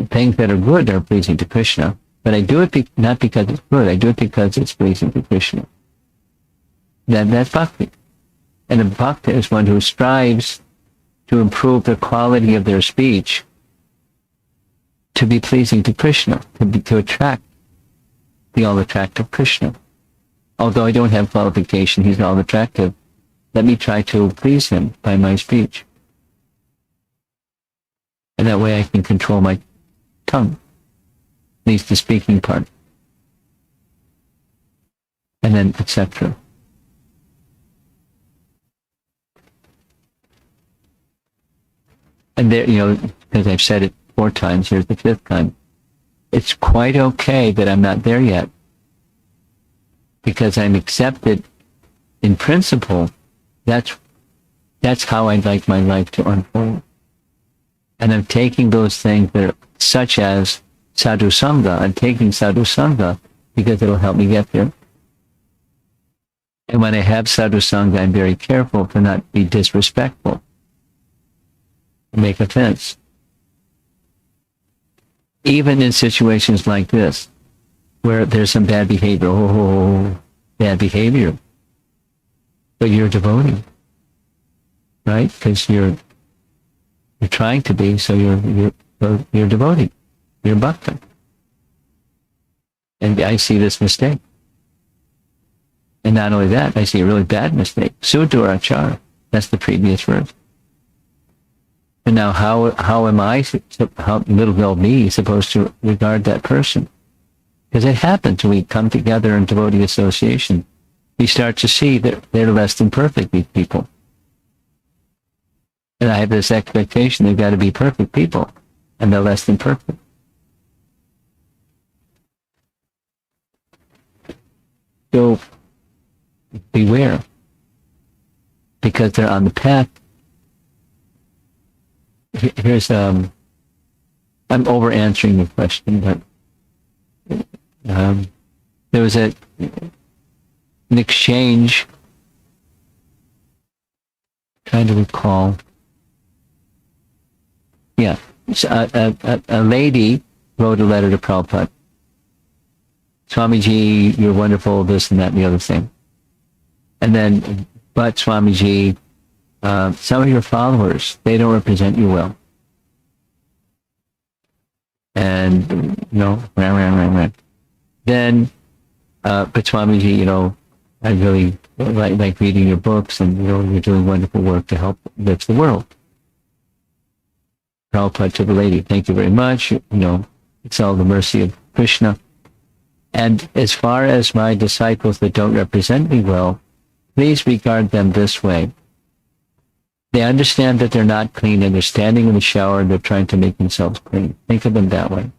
things that are good are pleasing to Krishna, but I do it not because it's good. I do it because it's pleasing to Krishna. That's bhakti. And a bhakta is one who strives to improve the quality of their speech to be pleasing to Krishna, to attract the all-attractive Krishna. Although I don't have qualification, he's all-attractive. Let me try to please him by my speech. And that way I can control my tongue, at least the speaking part. And then, etc. And there, because I've said it 4 times, here's the 5th time. It's quite okay that I'm not there yet. Because I'm accepted in principle. That's how I'd like my life to unfold. And I'm taking those things that are such as sadhu sangha. I'm taking sadhu sangha because it'll help me get there. And when I have sadhu sangha, I'm very careful to not be disrespectful, make offense. Even in situations like this, where there's some bad behavior, bad behavior, but you're a devotee, right? Because you're trying to be, so you're a devotee, you're a bhakta. And I see this mistake. And not only that, I see a really bad mistake. Sudurachara. That's the previous verse. And now how am I, how little old me, supposed to regard that person? Because it happens when we come together in devotee association. We start to see that they're less than perfect, these people. And I have this expectation they've got to be perfect people, and they're less than perfect. So beware, because they're on the path. Here's I'm over answering your question, but there was an exchange. Trying to recall. Yeah, a lady wrote a letter to Prabhupada. Swamiji, you're wonderful, this and that and the other thing. And then, but Swamiji, some of your followers, they don't represent you well. And, Then, but Swamiji, I really like reading your books, and, you're doing wonderful work to help lift the world. Prabhupada to the lady, thank you very much. It's all the mercy of Krishna. And as far as my disciples that don't represent me well, please regard them this way. They understand that they're not clean, and they're standing in the shower and they're trying to make themselves clean. Think of them that way.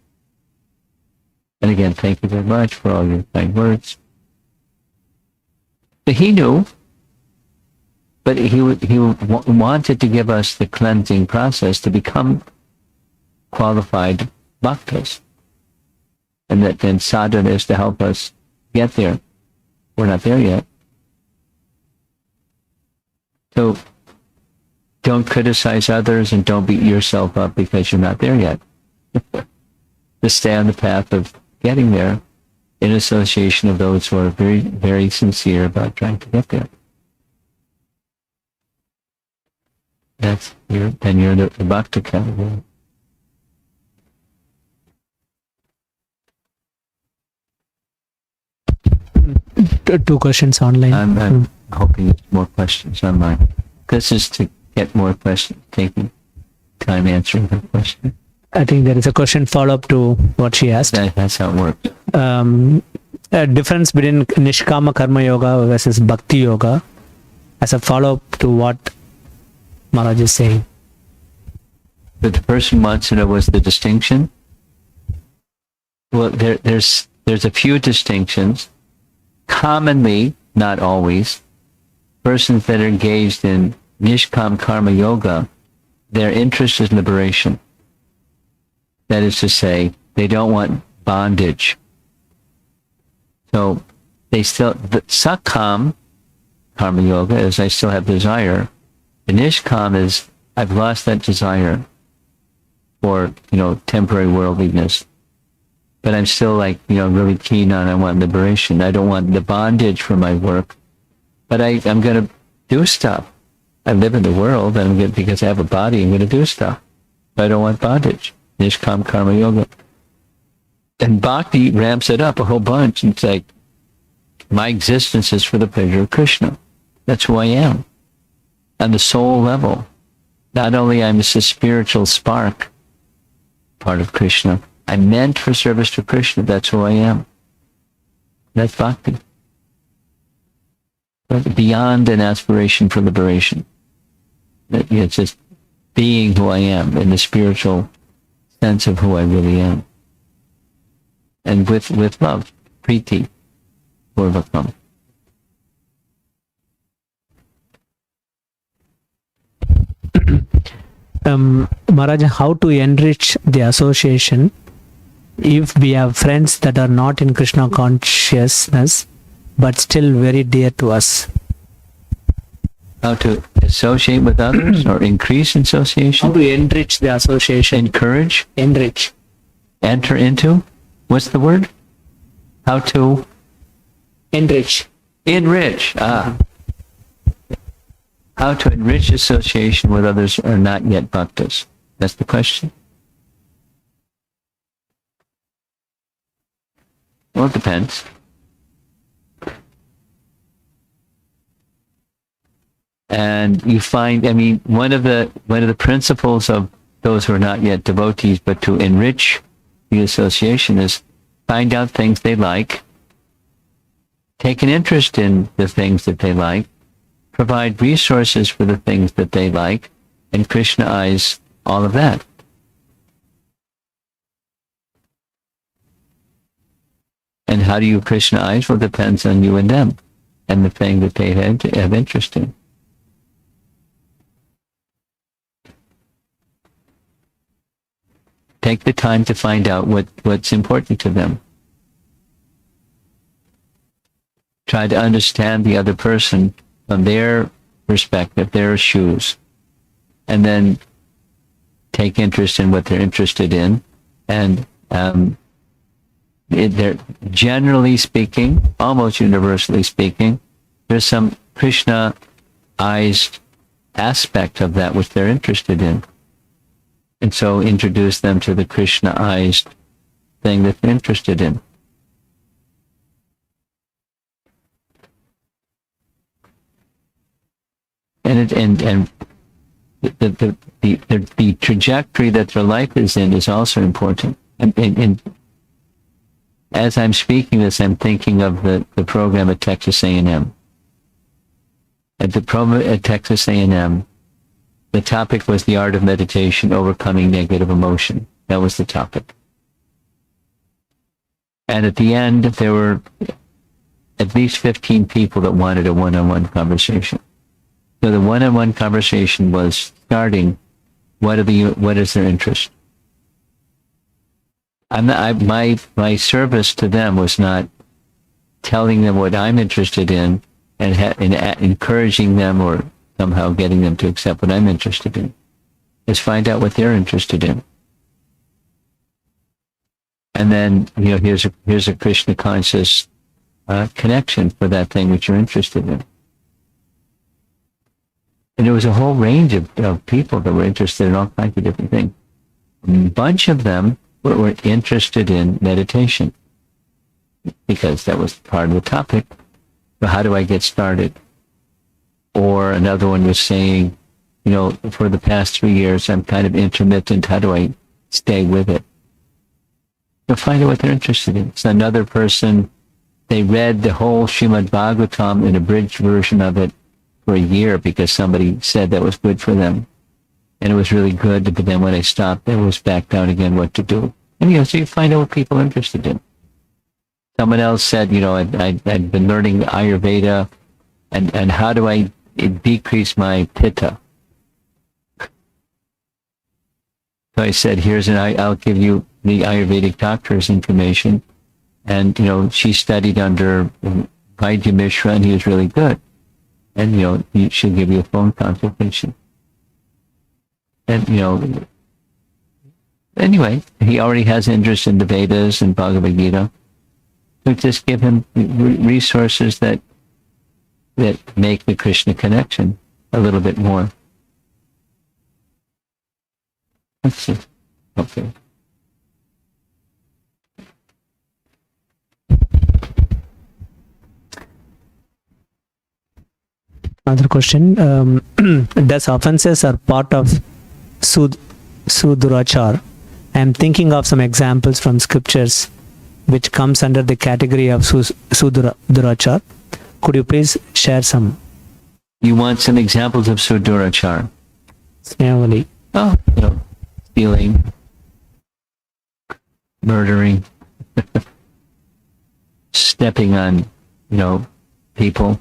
And again, thank you very much for all your kind words. But he knew, but he wanted to give us the cleansing process to become qualified bhaktas. And that then sadhana is to help us get there. We're not there yet. So don't criticize others and don't beat yourself up because you're not there yet. Just stay on the path of getting there in association of those who are very, very sincere about trying to get there. Then you're the bhakta category. Two questions online. I'm hoping there's more questions online. This is to get more questions, taking time answering the question. I think there is a question follow-up to what she asked. That's how it works. A difference between nishkama karma yoga versus bhakti yoga, as a follow-up to what Maharaj is saying. But the person wants to know what's the distinction. Well, there's a few distinctions. Commonly, not always, persons that are engaged in nishkam karma yoga, their interest is liberation. That is to say, they don't want bondage. So the sakam karma yoga is I still have desire. The nishkam is I've lost that desire for, temporary worldliness. But I'm still really keen on, I want liberation. I don't want the bondage for my work. But I'm going to do stuff. I live in the world, and because I have a body, I'm going to do stuff. But I don't want bondage. Nishkam karma yoga. And bhakti ramps it up a whole bunch. It's like, my existence is for the pleasure of Krishna. That's who I am. On the soul level. Not only I'm just a spiritual spark, part of Krishna, I'm meant for service to Krishna. That's who I am. That's bhakti. But beyond an aspiration for liberation. It's just being who I am in the spiritual sense of who I really am. And with love, priti, purvakam. Maharaj, how to enrich the association if we have friends that are not in Krishna consciousness but still very dear to us. How to associate with others or increase How association? to enrich the association? Encourage? Enrich. Enter into? What's the word? How to Enrich. enrich. How to enrich association with others who are not yet bhaktas? That's the question. Well, it depends. And you find, I mean, one of the principles of those who are not yet devotees, but to enrich the association, is find out things they like, take an interest in the things that they like, provide resources for the things that they like, and Krishnaize all of that. And how do you Krishnaize? Well, it depends on you and them, and the thing that they have interest in. Take the time to find out what's important to them. Try to understand the other person from their perspective, their shoes, and then take interest in what they're interested in. And they're generally speaking, almost universally speaking, there's some Krishna-ized aspect of that which they're interested in. And so introduce them to the Krishna-ized thing that they're interested in. And the trajectory that their life is in is also important. And as I'm speaking this, I'm thinking of the program at Texas A&M. At the program at Texas A&M, the topic was the art of meditation, overcoming negative emotion. That was the topic. And at the end, there were at least 15 people that wanted a one-on-one conversation. So the one-on-one conversation was starting, what is their interest? My service to them was not telling them what I'm interested in and encouraging them or somehow getting them to accept what I'm interested in. Is find out what they're interested in. And then, here's a Krishna conscious connection for that thing which you're interested in. And there was a whole range of people that were interested in all kinds of different things. A bunch of them were interested in meditation because that was part of the topic. So how do I get started? Or another one was saying, for the past 3 years, I'm kind of intermittent. How do I stay with it? So find out what they're interested in. So another person, they read the whole Srimad Bhagavatam, an abridged version of it, for a year because somebody said that was good for them. And it was really good, but then when I stopped, it was back down again what to do. And so you find out what people are interested in. Someone else said, I'd been learning Ayurveda, and how do I decrease my pitta? So I said, I'll give you the Ayurvedic doctor's information. And, she studied under Vaidya Mishra, and he was really good. And, she'll give you a phone consultation. And, anyway, he already has interest in the Vedas and Bhagavad Gita. So just give him resources that make the Krishna connection a little bit more. Let's see. Okay. Another question. Does offenses are part of Sudurachar? I am thinking of some examples from scriptures which comes under the category of Sudurachar. Could you please share some? You want some examples of Sudurachar? Snehali. Oh, stealing, murdering, stepping on, people.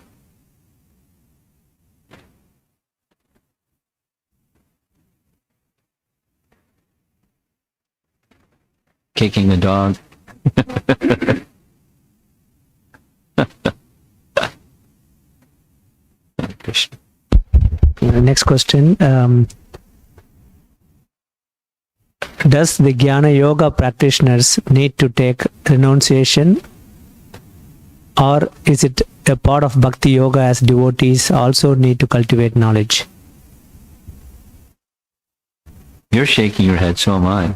Kicking a dog. question. Does the Jnana Yoga practitioners need to take renunciation, or is it a part of Bhakti Yoga as devotees also need to cultivate knowledge? You're shaking your head, so am I.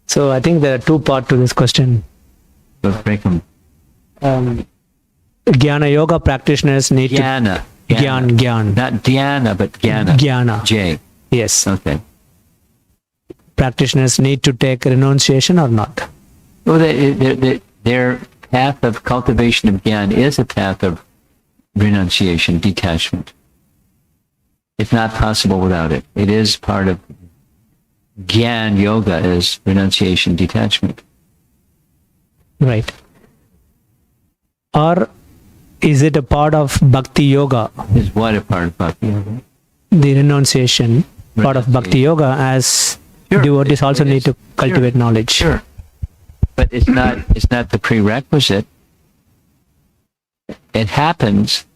So I think there are two parts to this question. Let's break them. Jnana Yoga practitioners need Jnana. to... Gyan. Not Dhyana, but Jnana. Jnana. J. Yes. Okay. Practitioners need to take renunciation or not? Well, their path of cultivation of Jnana is a path of renunciation, detachment. It's not possible without it. It is part of Jnana Yoga is renunciation, detachment. Right. Or is it a part of Bhakti Yoga? Is what a part of Bhakti Yoga? The renunciation part of Bhakti Yoga, as Sure, devotees also it need is. to cultivate knowledge. Sure. But it's not the prerequisite. It happens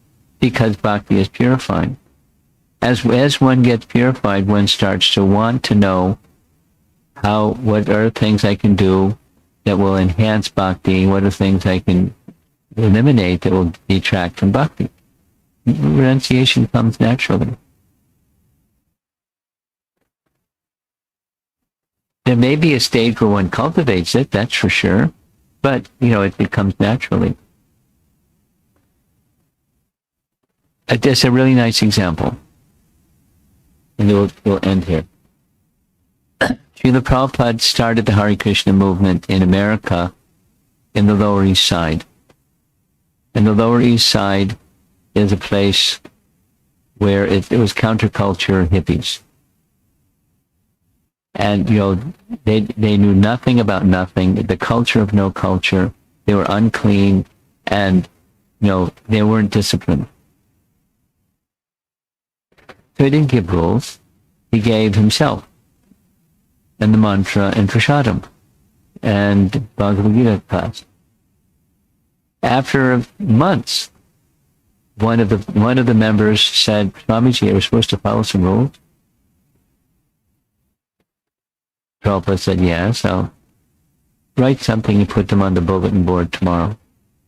because Bhakti is purifying. As one gets purified, one starts to want to know what are things I can do that will enhance Bhakti, what are things I can eliminate that will detract from Bhakti. Renunciation comes naturally. There may be a stage where one cultivates it, that's for sure, but, it comes naturally. Just a really nice example, and we'll end here. Srila Prabhupada started the Hare Krishna movement in America in the Lower East Side. And the Lower East Side is a place where it was counterculture hippies. And, they knew nothing about nothing, the culture of no culture. They were unclean and, they weren't disciplined. So he didn't give rules. He gave himself and the mantra and prasadam and Bhagavad Gita class. After months, one of the members said, Swamiji, I was supposed to follow some rules. Prabhupada said, yes, I'll write something and put them on the bulletin board tomorrow.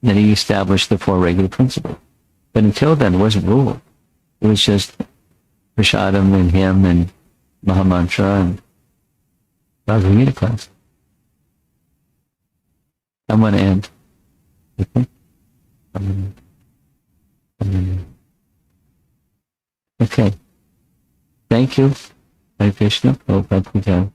Then he established the 4 regular principles. But until then, it wasn't rule. It was just prasadam and hymn and Mahamantra and Bhagavad Gita class. I'm going to end. Okay? Okay. Thank you. Hare Krishna. Prabhupada Pujari.